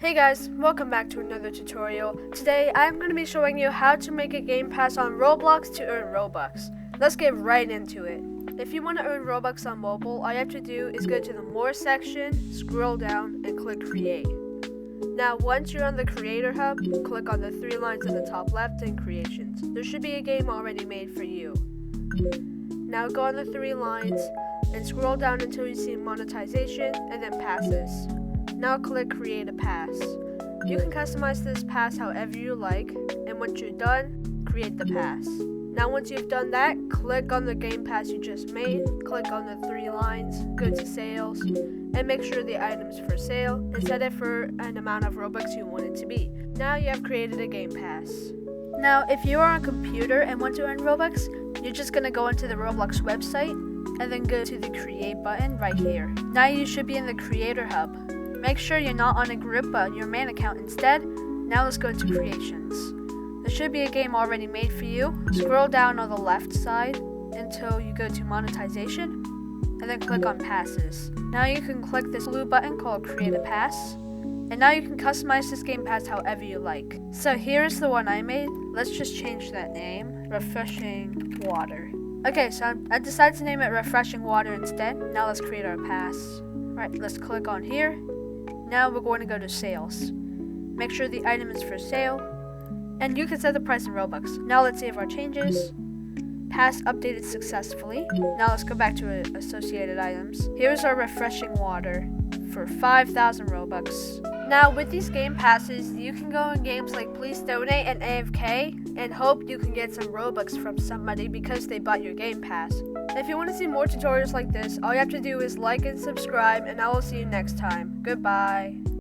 Hey guys, welcome back to another tutorial. Today I'm going to be showing you how to make a game pass on Roblox to earn Robux. Let's get right into it. If you want to earn Robux on mobile, all you have to do is go to the More section, scroll down, and click Create. Now once you're on the Creator Hub, click on the three lines in the top left in Creations. There should be a game already made for you. Now go on the three lines and scroll down until you see Monetization and then Passes. Now click Create a Pass. You can customize this pass however you like, and once you're done, create the pass. Now once you've done that, click on the game pass you just made, click on the three lines, go to Sales, and make sure the item's for sale, and set it for an amount of Robux you want it to be. Now you have created a game pass. Now if you are on a computer and want to earn Robux, you're just going to go into the Roblox website, and then go to the Create button right here. Now you should be in the Creator Hub. Make sure you're not on a group but on your main account instead. Now let's go to Creations. There should be a game already made for you. Scroll down on the left side until you go to Monetization and then click on Passes. Now you can click this blue button called Create a Pass, and now you can customize this game pass however you like. So here is the one I made. Let's just change that name, Refreshing Water. Okay, so I decided to name it Refreshing Water instead. Now let's create our pass. Alright, let's click on here. Now we're going to go to Sales. Make sure the item is for sale, and you can set the price in Robux. Now let's save our changes. Pass updated successfully. Now let's go back to associated items. Here's our Refreshing Water for 5,000 Robux. Now with these game passes, you can go in games like Please Donate and AFK and hope you can get some Robux from somebody because they bought your game pass. If you want to see more tutorials like this, all you have to do is like and subscribe, and I will see you next time. Goodbye.